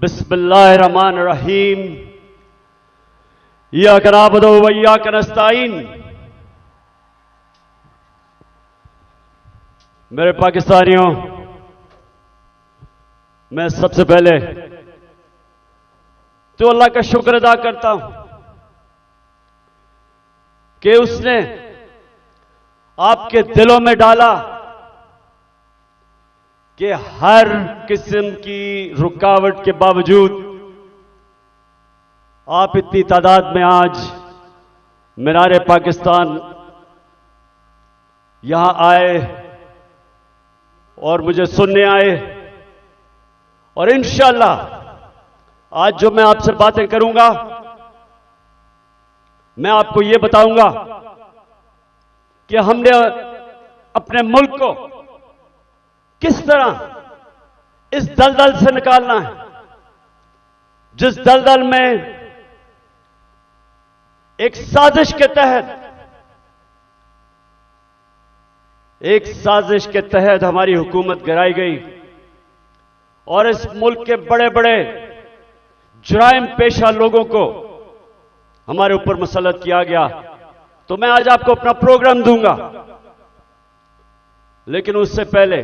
बिस्मिल्लाहिर्रहमानिर्रहीम। इय्याका नअबुदु व इय्याका नस्तईन। मेरे पाकिस्तानियों, मैं सबसे पहले तो अल्लाह का शुक्र अदा करता हूं कि उसने आपके दिलों में डाला कि हर किस्म की रुकावट के बावजूद आप इतनी तादाद में आज मीनार पाकिस्तान यहां आए और मुझे सुनने आए। और इंशाअल्लाह आज जो मैं आपसे बातें करूंगा, मैं आपको यह बताऊंगा कि हमने अपने मुल्क को किस तरह इस दलदल से निकालना है, जिस दलदल में एक साजिश के तहत हमारी हुकूमत गिराई गई और इस मुल्क के बड़े बड़े जुराइम पेशा लोगों को हमारे ऊपर मुसल्लत किया गया। तो मैं आज आपको अपना प्रोग्राम दूंगा, लेकिन उससे पहले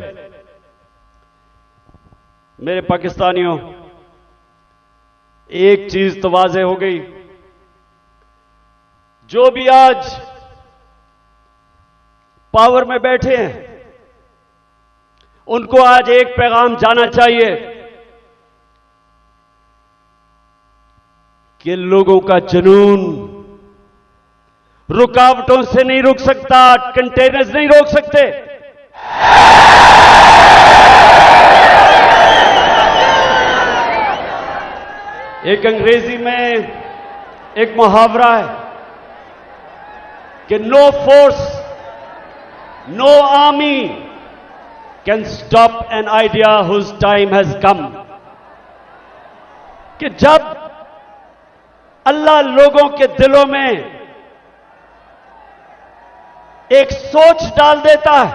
मेरे पाकिस्तानियों, एक चीज तो वाज़ेह हो गई, जो भी आज पावर में बैठे हैं उनको आज एक पैगाम जाना चाहिए कि लोगों का जुनून रुकावटों से नहीं रुक सकता, कंटेनर्स नहीं रोक सकते। एक अंग्रेजी में एक मुहावरा है कि no force, no army can stop an idea whose time has come. कि जब अल्लाह लोगों के दिलों में एक सोच डाल देता है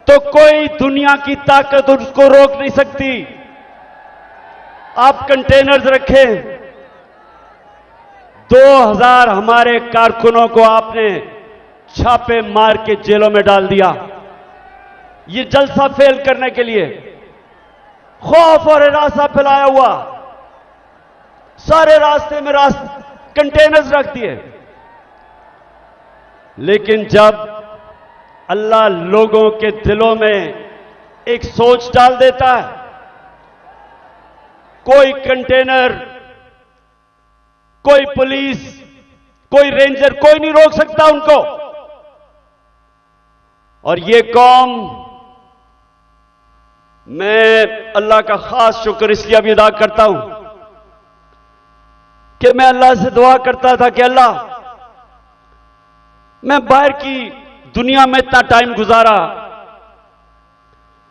तो कोई दुनिया की ताकत उसको रोक नहीं सकती। आप कंटेनर्स रखें, 2000 हमारे कारकुनों को आपने छापे मार के जेलों में डाल दिया, ये जलसा फेल करने के लिए। खौफ और हिरासा फैलाया हुआ, सारे रास्ते में कंटेनर्स रख दिए। लेकिन जब अल्लाह लोगों के दिलों में एक सोच डाल देता है, कोई कंटेनर, कोई पुलिस, कोई रेंजर, कोई नहीं रोक सकता उनको। और ये कौम, मैं अल्लाह का खास शुक्र इसलिए भी अदा करता हूं कि मैं अल्लाह से दुआ करता था कि अल्लाह, मैं बाहर की दुनिया में इतना टाइम गुजारा,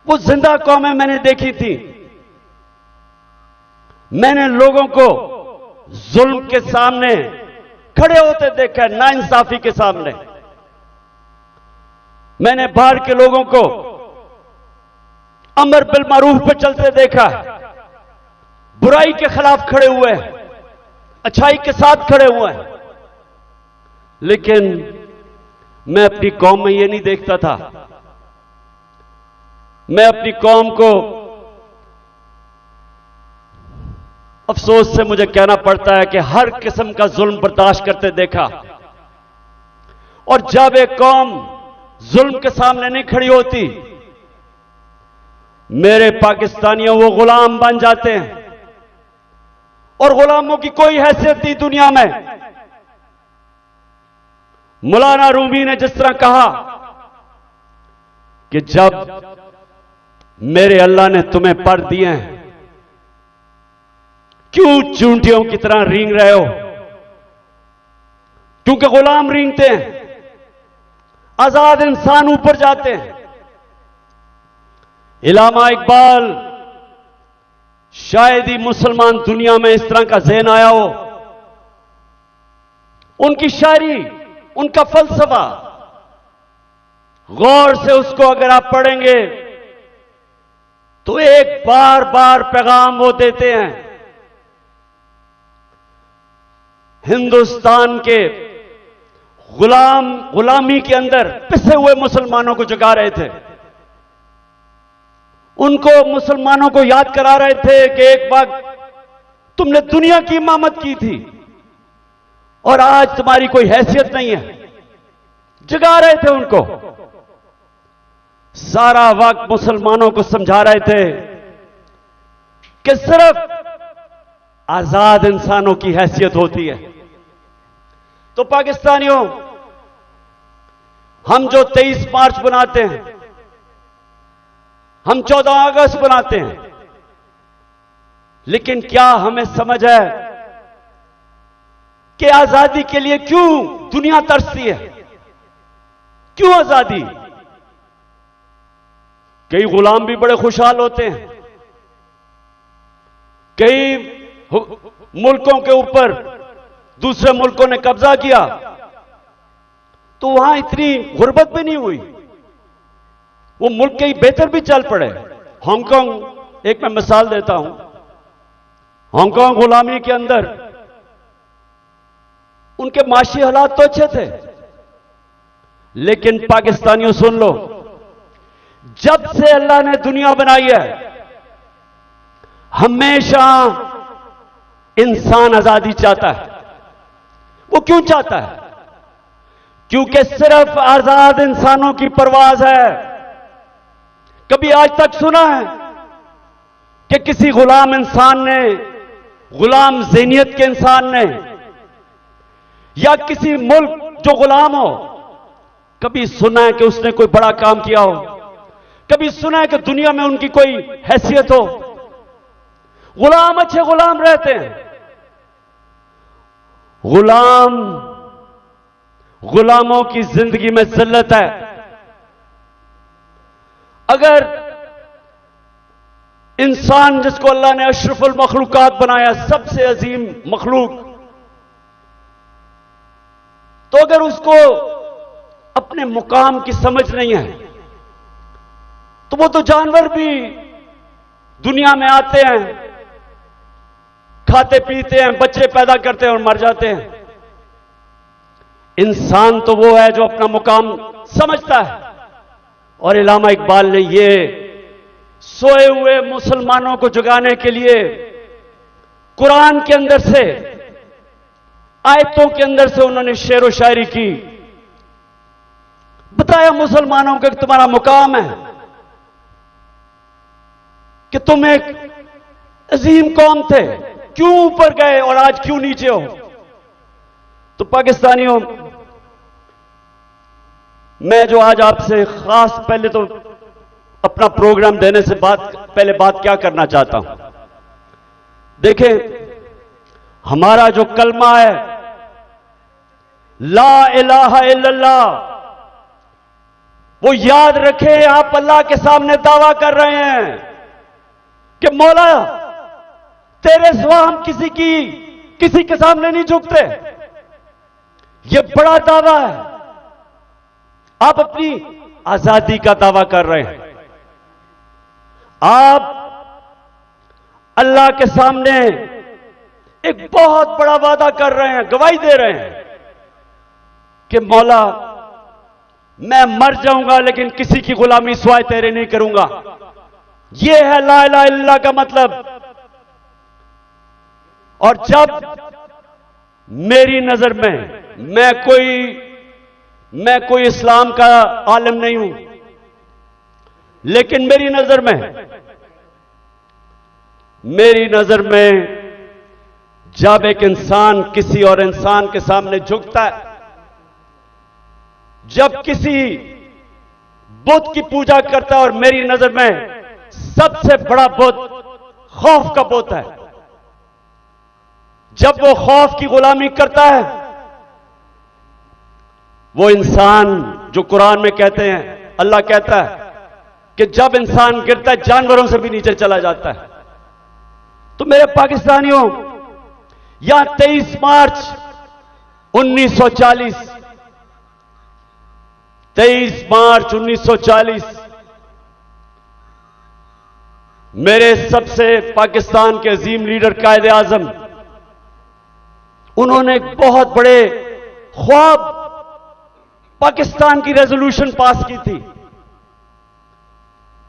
वो जिंदा कौमें मैंने देखी थी, मैंने लोगों को जुल्म के सामने खड़े होते देखा, नाइंसाफी के सामने। मैंने बाहर के लोगों को अमर बिल मारूफ पे चलते देखा, बुराई के खिलाफ खड़े हुए हैं, अच्छाई के साथ खड़े हुए हैं। लेकिन मैं अपनी कौम में ये नहीं देखता था। मैं अपनी कौम को, अफसोस से मुझे कहना पड़ता है कि हर किस्म का जुल्म बर्दाश्त करते देखा। और जब एक कौम जुल्म के सामने नहीं खड़ी होती, मेरे पाकिस्तानियों, वो गुलाम बन जाते हैं। और गुलामों की कोई हैसियत नहीं दुनिया में। मौलाना रूमी ने जिस तरह कहा कि जब मेरे अल्लाह ने तुम्हें पर दिए हैं, क्यों चूंटियों की तरह रेंग रहे हो? क्योंकि गुलाम रेंगते हैं, आजाद इंसान ऊपर जाते हैं। इलामा इकबाल, शायद ही मुसलमान दुनिया में इस तरह का ज़हन आया हो। उनकी शायरी, उनका फलसफा, गौर से उसको अगर आप पढ़ेंगे तो एक बार बार पैगाम वो देते हैं, हिंदुस्तान के गुलामी के अंदर पिसे हुए मुसलमानों को जगा रहे थे, उनको मुसलमानों को याद करा रहे थे कि एक बार तुमने दुनिया की इमामत की थी और आज तुम्हारी कोई हैसियत नहीं है। जगा रहे थे उनको, सारा वक्त मुसलमानों को समझा रहे थे कि सिर्फ आजाद इंसानों की हैसियत होती है। तो पाकिस्तानियों, हम जो 23 मार्च बनाते हैं, हम 14 अगस्त बनाते हैं, लेकिन क्या हमें समझ है कि आजादी के लिए क्यों दुनिया तरसती है? क्यों आजादी? कई गुलाम भी बड़े खुशहाल होते हैं, कई मुल्कों के ऊपर दूसरे मुल्कों ने कब्जा किया तो वहां इतनी गुर्बत भी नहीं हुई, वो मुल्क कई बेहतर भी चल पड़े। हांगकांग एक मैं मिसाल देता हूं, हांगकांग गुलामी के अंदर उनके माशी हालात तो अच्छे थे, लेकिन पाकिस्तानियों सुन लो, जब से अल्लाह ने दुनिया बनाई है हमेशा इंसान आजादी चाहता है। वो क्यों चाहता है? क्योंकि सिर्फ आजाद इंसानों की परवाज है। कभी आज तक सुना है कि किसी गुलाम इंसान ने, गुलाम ज़हनियत के इंसान ने, या किसी मुल्क जो गुलाम हो, कभी सुना है कि उसने कोई बड़ा काम किया हो? कभी सुना है कि दुनिया में उनकी कोई हैसियत हो? गुलाम अच्छे गुलाम रहते हैं। गुलामों की जिंदगी में जिल्लत है। अगर इंसान जिसको अल्लाह ने अशरफुल मखलूकात बनाया, सबसे अजीम मखलूक, तो अगर उसको अपने मुकाम की समझ नहीं है तो वो तो जानवर भी दुनिया में आते हैं, खाते पीते हैं, बच्चे पैदा करते हैं और मर जाते हैं। इंसान तो वो है जो अपना मुकाम समझता है। और इल्लामा इकबाल ने ये सोए हुए मुसलमानों को जगाने के लिए कुरान के अंदर से, आयतों के अंदर से उन्होंने शेर व शायरी की, बताया मुसलमानों को कि तुम्हारा मुकाम है कि तुम एक अजीम कौम थे, क्यों ऊपर गए और आज क्यों नीचे हो? तो पाकिस्तानियों, मैं जो आज आपसे खास पहले तो अपना प्रोग्राम देने से पहले बात क्या करना चाहता हूं। देखें, हमारा जो कलमा है ला इलाहा इल्लल्लाह, वो याद रखें। आप अल्लाह के सामने दावा कर रहे हैं कि मौला तेरे सिवा हम किसी के सामने नहीं झुकते। ये बड़ा दावा है। आप अपनी आजादी का दावा कर रहे हैं। आप अल्लाह के सामने एक बहुत बड़ा वादा कर रहे हैं, गवाही दे रहे हैं कि मौला मैं मर जाऊंगा लेकिन किसी की गुलामी सिवाय तेरे नहीं करूंगा। यह है ला इलाहा इल्लल्लाह का मतलब। और जब मेरी नजर में, मैं कोई इस्लाम का आलिम नहीं हूं, लेकिन मेरी नजर में जब एक इंसान किसी और इंसान के सामने झुकता है, जब किसी बुत की पूजा करता है, और मेरी नजर में सबसे बड़ा बुत खौफ का बुत है, जब वो खौफ की गुलामी करता है, वो इंसान जो कुरान में कहते हैं, अल्लाह कहता है कि जब इंसान गिरता है जानवरों से भी नीचे चला जाता है। तो मेरे पाकिस्तानियों, यहां 23 मार्च 1940, 23 मार्च 1940 मेरे सबसे पाकिस्तान के अजीम लीडर कायदे आजम, उन्होंने एक बहुत बड़े ख्वाब पाकिस्तान की रेजोल्यूशन पास की थी।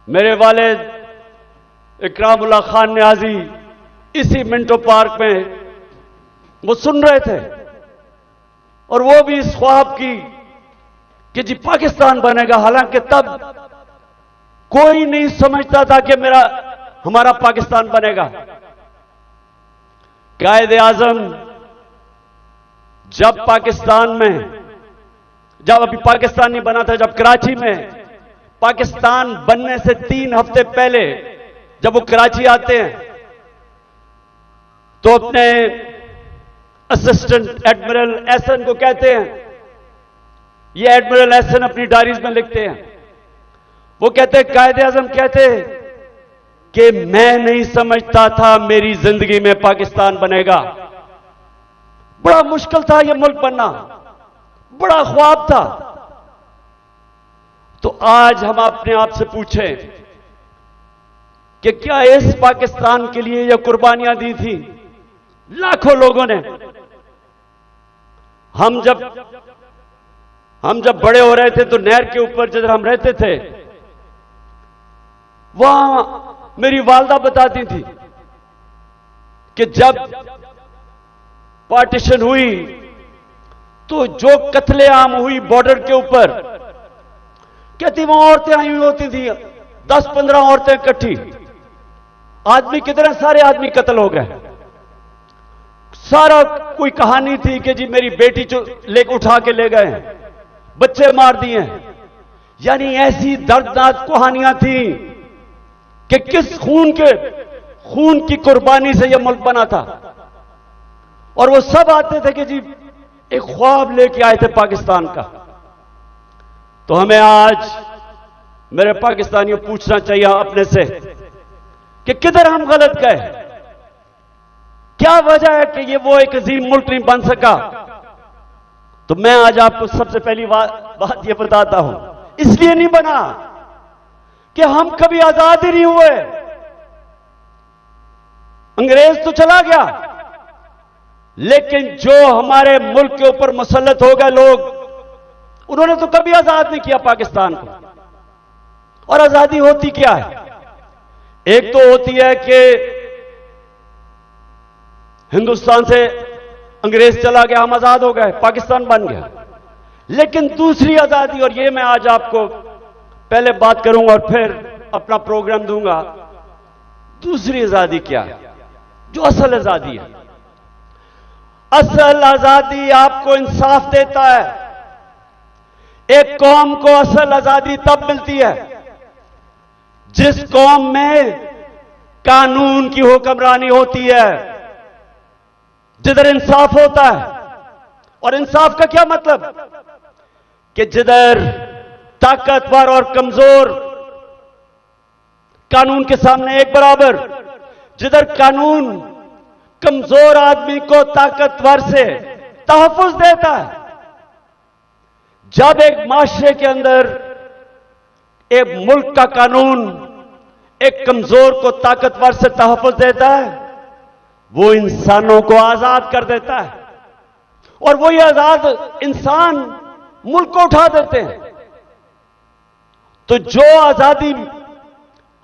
मेरे वालिद इकरामुल्लाह खान न्याजी इसी मिंटो पार्क में वो सुन रहे थे और वो भी इस ख्वाब की कि जी पाकिस्तान बनेगा। हालांकि तब कोई नहीं समझता था कि हमारा पाकिस्तान बनेगा। कायदे आजम जब पाकिस्तान में, जब अभी पाकिस्तान नहीं बना था, जब कराची में पाकिस्तान बनने से 3 हफ्ते पहले जब वो कराची आते हैं तो अपने असिस्टेंट एडमिरल एहसन को कहते हैं, ये एडमिरल एहसन अपनी डायरीज में लिखते हैं, वो कहते हैं कायदे आजम कहते कि मैं नहीं समझता था मेरी जिंदगी में पाकिस्तान बनेगा। बड़ा मुश्किल था यह मुल्क बनना, बड़ा ख्वाब था। तो आज हम अपने आप से पूछें कि क्या इस पाकिस्तान के लिए यह कुर्बानियां दी थी लाखों लोगों ने? हम जब बड़े हो रहे थे तो नहर के ऊपर जिधर हम रहते थे, वहां मेरी वालदा बताती थी कि जब पार्टीशन हुई तो जो कत्लेआम हुई बॉर्डर के ऊपर, कहती वहां औरतें आई हुई होती थी, 10-15 औरतें इकट्ठी। आदमी कितने सारे आदमी कत्ल हो गए। सारा कोई कहानी थी कि जी मेरी बेटी जो उठा के ले गए, बच्चे मार दिए। यानी ऐसी दर्दनाक कहानियां थी कि किस खून की कुर्बानी से यह मुल्क बना था। और वो सब आते थे कि जी एक ख्वाब लेके आए थे पाकिस्तान का। तो हमें आज मेरे पाकिस्तानियों पूछना चाहिए अपने से कि किधर हम गलत गए, क्या वजह है कि ये वो एक अजीम मुल्क नहीं बन सका। तो मैं आज आपको सबसे पहली बात ये बताता हूं, इसलिए नहीं बना कि हम कभी आजाद ही नहीं हुए। अंग्रेज तो चला गया, लेकिन जो हमारे मुल्क के ऊपर मुसल्लत हो गए लोग, उन्होंने तो कभी आजाद नहीं किया पाकिस्तान को। और आजादी होती क्या है? एक तो होती है कि हिंदुस्तान से अंग्रेज चला गया, हम आजाद हो गए, पाकिस्तान बन गया। लेकिन दूसरी आजादी, और ये मैं आज आपको पहले बात करूंगा और फिर अपना प्रोग्राम दूंगा, दूसरी आजादी क्या है, जो असल आजादी है। असल आजादी आपको इंसाफ देता है। एक कौम को असल आजादी तब मिलती है जिस कौम में कानून की हुक्मरानी होती है, जिधर इंसाफ होता है। और इंसाफ का क्या मतलब? कि जिधर ताकतवर और कमजोर कानून के सामने एक बराबर, जिधर कानून कमजोर आदमी को ताकतवर से तहफ्फुज देता है। जब एक माशरे के अंदर एक मुल्क का कानून एक कमजोर को ताकतवर से तहफ्फुज देता है, वो इंसानों को आजाद कर देता है। और वही आजाद इंसान मुल्क को उठा देते हैं। तो जो आजादी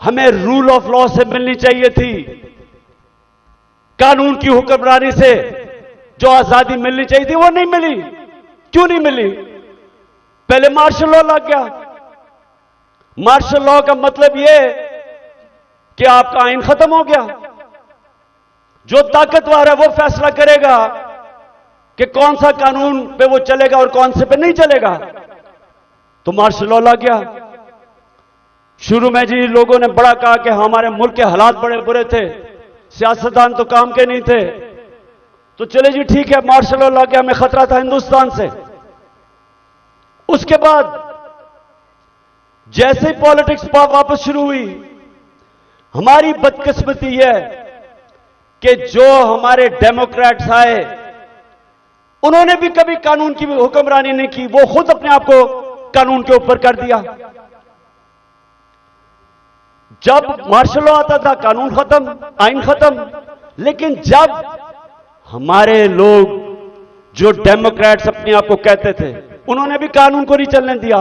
हमें रूल ऑफ लॉ से मिलनी चाहिए थी, कानून की हुक्मरानी से जो आजादी मिलनी चाहिए थी, वो नहीं मिली। क्यों नहीं मिली? पहले मार्शल लॉ लग गया। मार्शल लॉ का मतलब यह कि आपका आइन खत्म हो गया। जो ताकतवर है वो फैसला करेगा कि कौन सा कानून पे वो चलेगा और कौन से पे नहीं चलेगा। तो मार्शल लॉ लग गया। शुरू में जी लोगों ने बड़ा कहा कि हमारे मुल्क के हालात बड़े बुरे थे, सियासतदान तो काम के नहीं थे। तो चले जी ठीक है, मार्शल लॉ लग गया, हमें खतरा था हिंदुस्तान से। उसके बाद जैसे ही पॉलिटिक्स वापस शुरू हुई, हमारी बदकिस्मती है कि जो हमारे डेमोक्रेट्स आए, उन्होंने भी कभी कानून की हुक्मरानी नहीं की। वो खुद अपने आप को कानून के ऊपर कर दिया। जब मार्शल लॉ आता था कानून खत्म, आइन खत्म। लेकिन जब हमारे लोग जो डेमोक्रेट्स अपने आप को कहते थे, उन्होंने भी कानून को नहीं चलने दिया,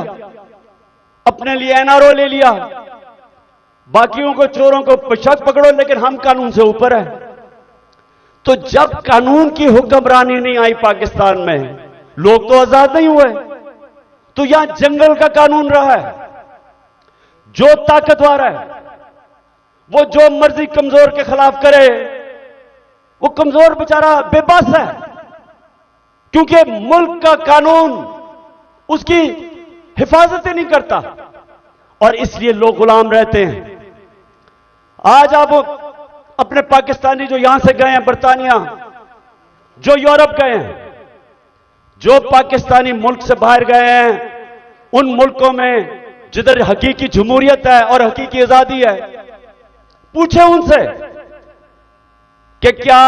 अपने लिए एनआरओ ले लिया, बाकियों को चोरों को शक पकड़ो लेकिन हम कानून से ऊपर है। तो जब कानून की हुक्मरानी नहीं आई पाकिस्तान में, लोग तो आजाद नहीं हुए। तो यहां जंगल का कानून रहा है, जो ताकतवर है वो जो मर्जी कमजोर के खिलाफ करे, वो कमजोर बेचारा बेबस है, क्योंकि मुल्क का कानून उसकी हिफाजत ही नहीं करता और इसलिए लोग गुलाम रहते हैं। आज आप अपने पाकिस्तानी जो यहां से गए हैं बरतानिया, जो यूरोप गए हैं, जो पाकिस्तानी मुल्क से बाहर गए हैं, उन मुल्कों में जिधर हकीकी जमहूरियत है और हकीकी आजादी है, पूछे उनसे कि क्या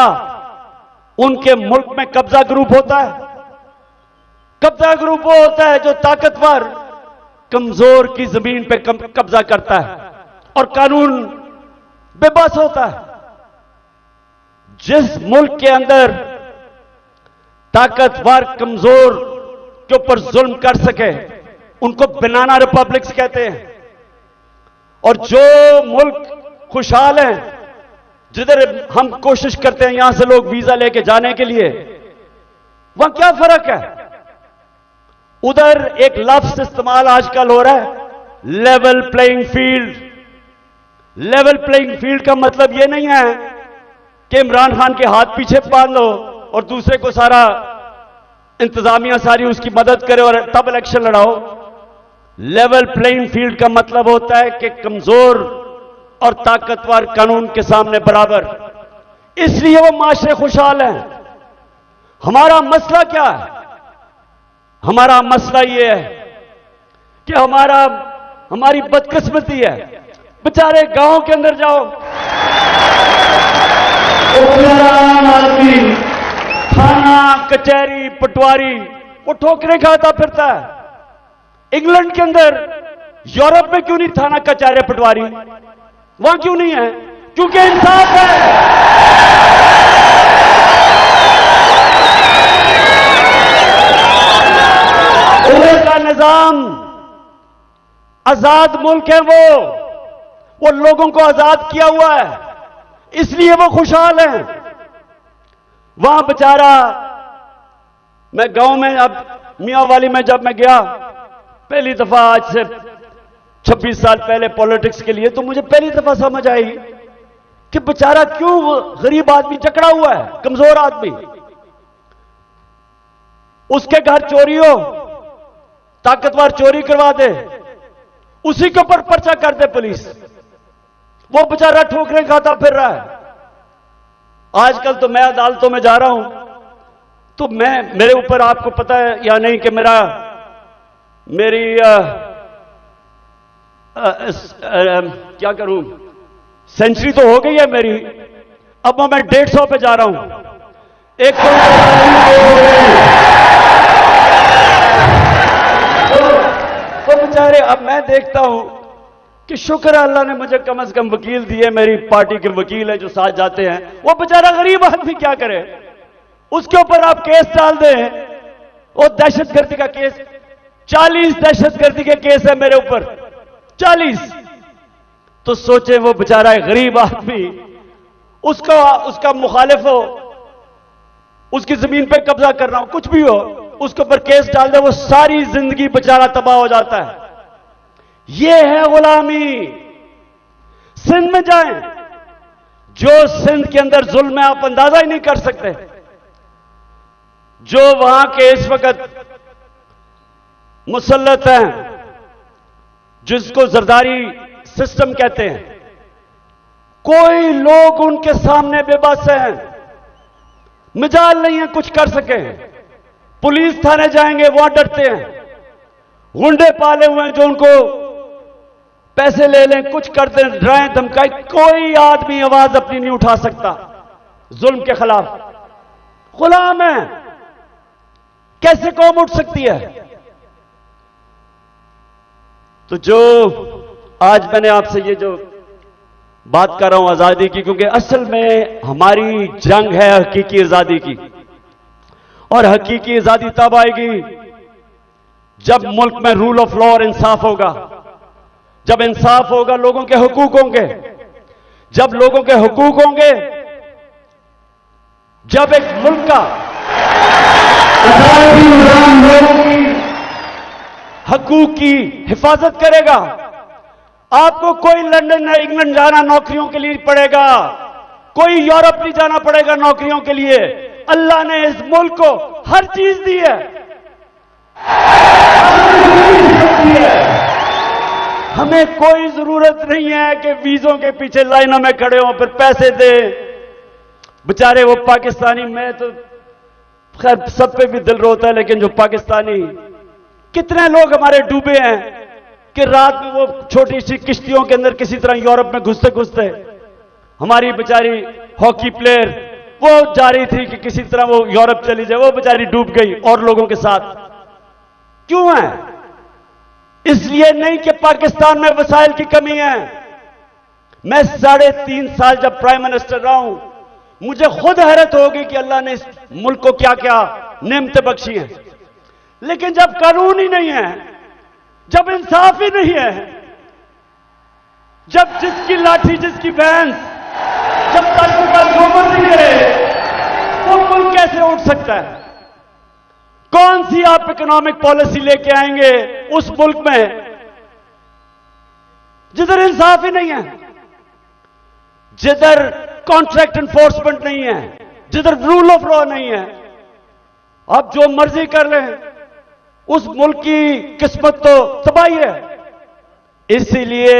उनके मुल्क में कब्जा ग्रुप होता है? कब्जा ग्रुप वो होता है जो ताकतवर कमजोर की जमीन पे कब्जा करता है और कानून बेबस होता है। जिस मुल्क के अंदर ताकतवर कमजोर के ऊपर जुल्म कर सके, उनको बनाना रिपब्लिक्स कहते हैं। और जो मुल्क खुशहाल हैं, जिधर हम कोशिश करते हैं यहां से लोग वीजा लेके जाने के लिए, वहां क्या फर्क है? उधर एक लफ्ज इस्तेमाल आजकल हो रहा है, level playing field. Level playing field का मतलब यह नहीं है कि इमरान खान के हाथ पीछे बांध लो और दूसरे को सारा इंतजामिया सारी उसकी मदद करे और तब इलेक्शन लड़ाओ। लेवल प्लेइंग फील्ड का मतलब होता है कि कमजोर और ताकतवर कानून के सामने बराबर। इसलिए वो माशरे खुशहाल हैं। हमारा मसला क्या है? हमारा मसला यह है कि हमारी बदकिस्मती है। बेचारे गांव के अंदर जाओ, आदमी थाना कचहरी पटवारी वो ठोकरे खाता फिरता है। इंग्लैंड के अंदर, यूरोप में क्यों नहीं थाना कचहरी पटवारी? वहां क्यों नहीं है? क्योंकि इंसाफ है। उधर का निजाम आजाद मुल्क है, वो लोगों को आजाद किया हुआ है, इसलिए वो खुशहाल हैं। वहां बेचारा, मैं गांव में, अब मियां वाली में जब मैं गया पहली दफा आज से 26 साल पहले पॉलिटिक्स के लिए, तो मुझे पहली दफा समझ आई कि बेचारा क्यों गरीब आदमी जकड़ा हुआ है, कमजोर आदमी, उसके घर चोरी हो, ताकतवर चोरी करवा दे, उसी के ऊपर पर्चा कर दे पुलिस, वो बेचारा ठोकरें खाता फिर रहा है। आजकल तो मैं अदालतों में जा रहा हूं तो मेरे ऊपर, आपको पता है या नहीं कि मेरी क्या करूं, सेंचुरी तो हो गई है मेरी, अब मैं 150 पे जा रहा हूं। एक तो बेचारे, अब मैं देखता हूं कि शुक्र है अल्लाह ने मुझे कम से कम वकील दिए, मेरी पार्टी के वकील है जो साथ जाते हैं। वो बेचारा गरीब आदमी क्या करे, उसके ऊपर आप केस डाल दें, वो दहशतगर्दी का केस, 40 दहशतगर्दी के केस है मेरे ऊपर, 40। तो सोचे वो बेचारा गरीब आदमी, उसका मुखालिफ हो, उसकी जमीन पे कब्जा कर रहा हो, कुछ भी हो, उसके ऊपर केस डाल दे, वो सारी जिंदगी बेचारा तबाह हो जाता है। यह है गुलामी। सिंध में जाएं, जो सिंध के अंदर जुल्म है आप अंदाजा ही नहीं कर सकते। जो वहां के इस वक्त मुसल्लत हैं, जिसको जरदारी सिस्टम कहते हैं, कोई लोग उनके सामने बेबस हैं, मिजाल नहीं है कुछ कर सके। पुलिस थाने जाएंगे, वहां डरते हैं, गुंडे पाले हुए हैं जो उनको पैसे ले लें, कुछ कर दें, डराएं धमकाएं, कोई आदमी आवाज अपनी नहीं उठा सकता जुल्म के खिलाफ। गुलाम है, कैसे कौम उठ सकती है? तो जो आज मैंने आपसे ये जो बात कर रहा हूं आजादी की, क्योंकि असल में हमारी जंग है हकीकी आजादी की। और हकीकी आजादी तब आएगी जब मुल्क में रूल ऑफ लॉ और इंसाफ होगा, जब इंसाफ होगा, लोगों के हुकूक होंगे। जब लोगों के हुकूक होंगे, जब एक मुल्क का लोगों की हकूक की हिफाजत करेगा, आपको कोई लंदन या इंग्लैंड जाना नौकरियों के लिए पड़ेगा, कोई यूरोप नहीं जाना पड़ेगा नौकरियों के लिए। अल्लाह ने इस मुल्क को हर चीज दी है। हमें कोई जरूरत नहीं है कि वीजों के पीछे लाइनों में खड़े हों, फिर पैसे दें। बेचारे वो पाकिस्तानी, मैं तो खैर सब पे भी दिल रोता है, लेकिन जो पाकिस्तानी, कितने लोग हमारे डूबे हैं कि रात में वो छोटी सी किश्तियों के अंदर किसी तरह यूरोप में घुसते घुसते, हमारी बेचारी हॉकी प्लेयर वो जा रही थी कि किसी तरह वो यूरोप चली जाए, वो बेचारी डूब गई और लोगों के साथ। क्यों है? इसलिए नहीं कि पाकिस्तान में वसाइल की कमी है। मैं 3.5 साल जब प्राइम मिनिस्टर रहा हूं, मुझे खुद हैरत होगी कि अल्लाह ने इस मुल्क को क्या क्या नेमतें बख्शी हैं। लेकिन जब कानून ही नहीं है, जब इंसाफ ही नहीं है, जब जिसकी लाठी जिसकी भैंस, जब तक जो मर्जी करे, वो मुल्क कैसे उठ सकता है? कौन सी आप इकोनॉमिक पॉलिसी लेके आएंगे उस मुल्क में जिधर इंसाफ ही नहीं है, जिधर कॉन्ट्रैक्ट एनफोर्समेंट नहीं है, जिधर रूल ऑफ लॉ नहीं है? आप जो मर्जी कर लें, उस मुल्क की किस्मत तो तबाही है। इसीलिए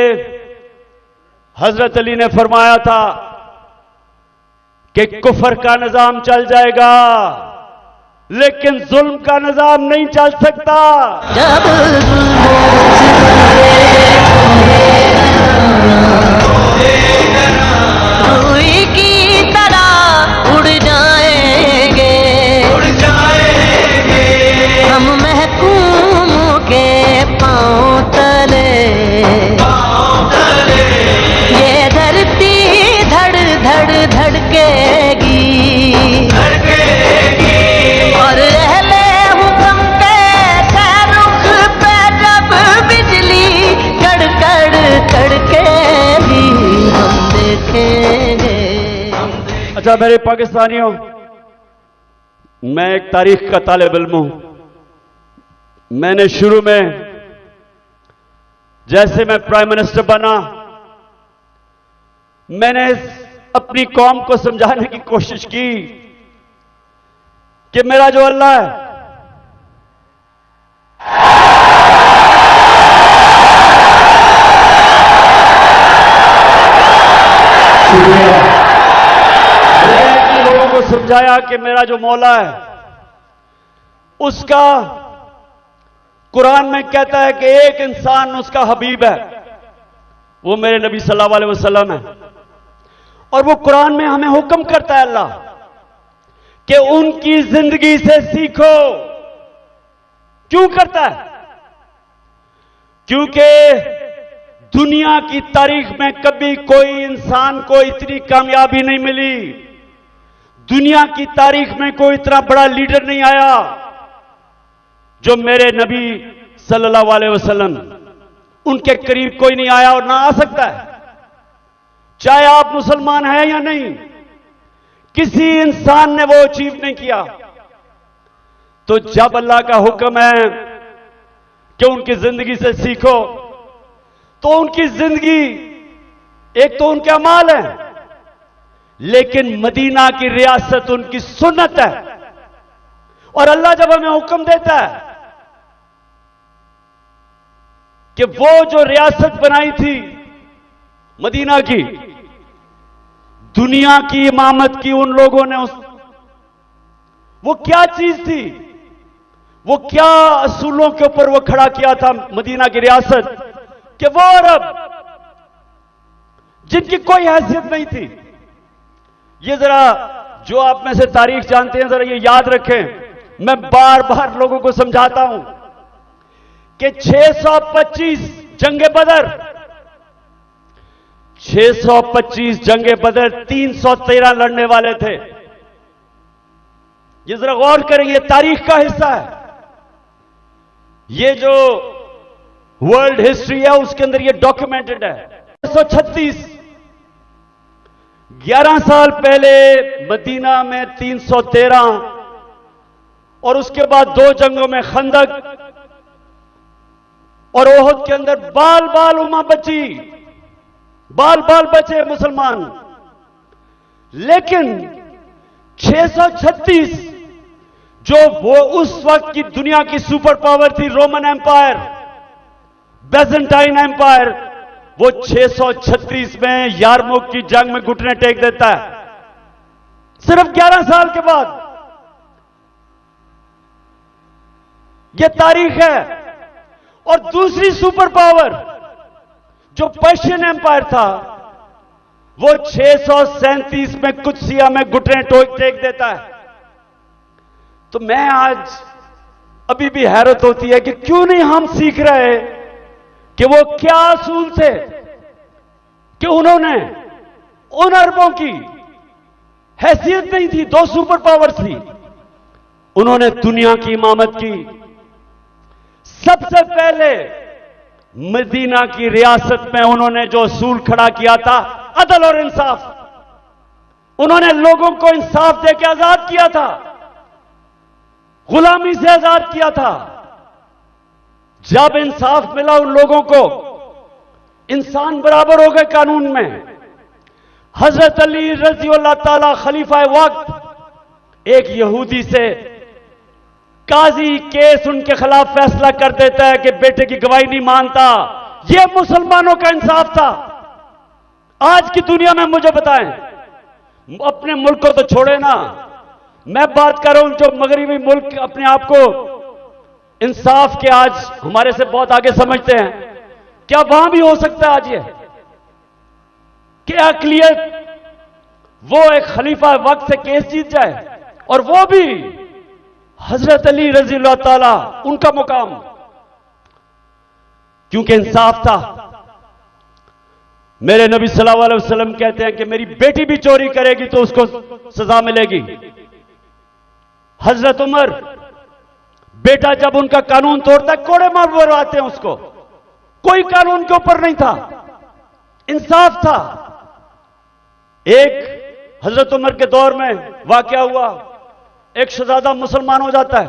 हजरत अली ने फरमाया था कि कुफर का निजाम चल जाएगा, लेकिन जुल्म का निजाम नहीं चल सकता। जब रुई की तरह उड़ जाएंगे, हम महकूम के पांव तले, ये धरती धड़ धड़ धड़केगी, और रहले हुक्म के रुख पे जब बिजली कड़कड़ कड़केगी, हम देखेंगे। अच्छा मेरे पाकिस्तानियों, मैं एक तारीख का तालिब इल्म हूं। मैंने शुरू में जैसे मैं प्राइम मिनिस्टर बना, मैंने अपनी कौम को समझाने की कोशिश की कि मेरा जो अल्लाह है, मैंने लोगों को समझाया कि मेरा जो मौला है, उसका कुरान में कहता है कि एक इंसान उसका हबीब है, वो मेरे नबी सल्लल्लाहु अलैहि वसल्लम है। और वो कुरान में हमें हुक्म करता है अल्लाह कि उनकी जिंदगी से सीखो। क्यों करता है? क्योंकि दुनिया की तारीख में कभी कोई इंसान को इतनी कामयाबी नहीं मिली, दुनिया की तारीख में कोई इतना बड़ा लीडर नहीं आया जो मेरे नबी सल्लल्लाहु अलैहि वसल्लम, उनके करीब कोई नहीं आया और ना आ सकता है, चाहे आप मुसलमान हैं या नहीं। किसी इंसान ने वो अचीव नहीं किया। तो जब अल्लाह का हुक्म है कि उनकी जिंदगी से सीखो, तो उनकी जिंदगी एक तो उनके अमाल है, लेकिन मदीना की रियासत उनकी सुन्नत है। और अल्लाह जब हमें हुक्म देता है कि वो जो रियासत बनाई थी मदीना की, दुनिया की इमामत की उन लोगों ने, वो क्या चीज थी, वो क्या असूलों के ऊपर वो खड़ा किया था मदीना की रियासत, कि वो अरब जिनकी कोई हैसियत नहीं थी। ये जरा जो आप में से तारीख जानते हैं, जरा ये याद रखें। मैं बार बार लोगों को समझाता हूं कि 625 जंगे बदर, 625 जंगे बदर 313 लड़ने वाले थे। ये जरा गौर करें, ये तारीख का हिस्सा है। ये जो वर्ल्ड हिस्ट्री है उसके अंदर ये डॉक्यूमेंटेड है। 636 11 साल पहले मदीना में 313 और उसके बाद 2 जंगों में खंदक और ओहद के अंदर बाल बाल उम्मा बची, बाल बाल बचे मुसलमान। लेकिन 636 जो वो उस वक्त की दुनिया की सुपर पावर थी, रोमन एम्पायर, बेजेंटाइन एम्पायर, वो 636 में यारमुक की जंग में घुटने टेक देता है, सिर्फ 11 साल के बाद। यह तारीख है। और दूसरी सुपर पावर जो पर्शियन एम्पायर था, वो 637 में कुदसिया में घुटने टेक देता है। तो मैं आज अभी भी हैरत होती है कि क्यों नहीं हम सीख रहे कि वो क्या असूल थे कि उन्होंने उन अरबों की हैसियत नहीं थी, 2 सुपर पावर्स थी, उन्होंने दुनिया की इमामत की। सबसे पहले मदीना की रियासत में उन्होंने जो असूल खड़ा किया था, अदल और इंसाफ। उन्होंने लोगों को इंसाफ देकर आजाद किया था, गुलामी से आजाद किया था। जब इंसाफ मिला उन लोगों को, इंसान बराबर हो गए कानून में। हजरत अली रजी अल्लाह ताला खलीफा वक्त एक यहूदी से काजी केस उनके खिलाफ फैसला कर देता है कि बेटे की गवाही नहीं मानता। यह मुसलमानों का इंसाफ था। आज की दुनिया में मुझे बताएं, अपने मुल्क को तो छोड़े ना, मैं बात कर रहा हूं जो मगरिबी मुल्क अपने आप को इंसाफ के आज हमारे से बहुत आगे समझते हैं, क्या वहां भी हो सकता है आज ये कि अकलियत वो एक खलीफा वक्त से केस जीत जाए और वो भी हजरत अली रजी अल्लाह ताला उनका मुकाम, क्योंकि इंसाफ था। मेरे नबी सल्लल्लाहु अलैहि वसल्लम कहते हैं कि मेरी बेटी भी चोरी करेगी तो उसको सजा मिलेगी। हजरत उमर, बेटा जब उनका कानून तोड़ता है कोड़े मार मरवाते हैं उसको, कोई कानून के ऊपर नहीं था, इंसाफ था। एक हजरत उमर के दौर में वाकया हुआ, एक शहजादा मुसलमान हो जाता है,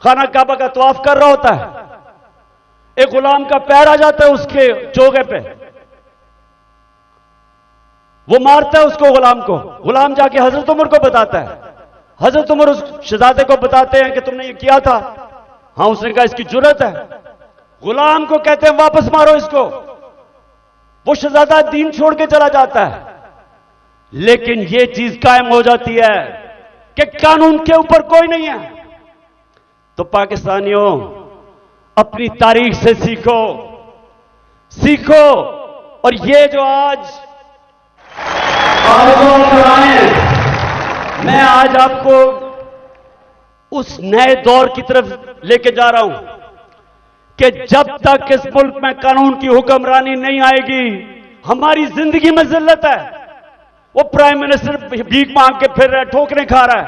खाना काबा का तवाफ कर रहा होता है, एक गुलाम का पैर आ जाता है उसके चोगे पे, वो मारता है उसको, गुलाम को। गुलाम जाके हजरत उमर को बताता है, हजरत उमर उस शहजादे को बताते हैं कि तुमने ये किया था। हां, उसने कहा इसकी जुर्रत है। गुलाम को कहते हैं वापस मारो इसको। वो शहजादा दीन छोड़ के चला जाता है, लेकिन ये चीज कायम हो जाती है कि कानून के ऊपर कोई नहीं है। तो पाकिस्तानियों, अपनी तारीख से सीखो, सीखो। और ये जो आज मैं आज आपको उस नए दौर की तरफ लेके जा रहा हूं कि जब तक इस मुल्क में कानून की हुक्मरानी नहीं आएगी, हमारी जिंदगी में जिल्लत है। वो प्राइम मिनिस्टर भीख मांग के फिर रहा है, ठोकरे खा रहा है।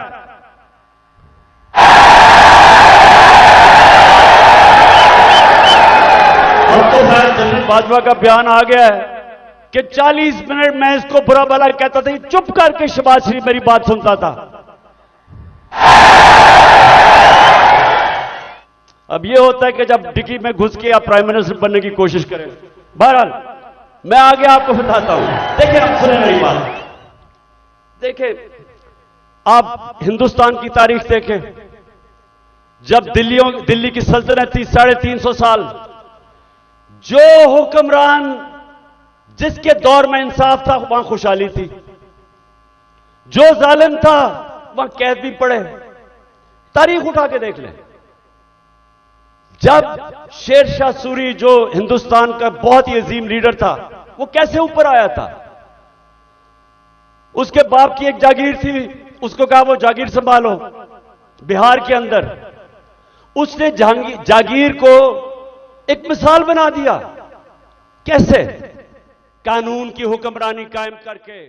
अब तो खैर जनरल बाजवा का बयान आ गया है कि 40 मिनट में इसको बुरा भला कहता था, चुप करके शहबाज शरीफ मेरी बात सुनता था। अब यह होता है कि जब डिग्गी में घुस के आप प्राइम मिनिस्टर बनने की कोशिश करें। बहरहाल मैं आगे आपको बताता हूं। देखिए, आप सुने मेरी बात। देखिए, आप हिंदुस्तान की तारीख देखें। जब दिल्ली की सल्तनत थी 350 साल, जो हुक्मरान जिसके दौर में इंसाफ था वहां खुशहाली थी, जो जालिम था वहां कैद भी पड़े। तारीख उठा के देख लें। जब शेर शाह सूरी जो हिंदुस्तान का बहुत ही अजीम लीडर था, वो कैसे ऊपर आया था? उसके बाप की एक जागीर थी, उसको कहा वो जागीर संभालो बिहार के अंदर। उसने जागीर को एक मिसाल बना दिया। कैसे? कानून की हुक्मरानी कायम करके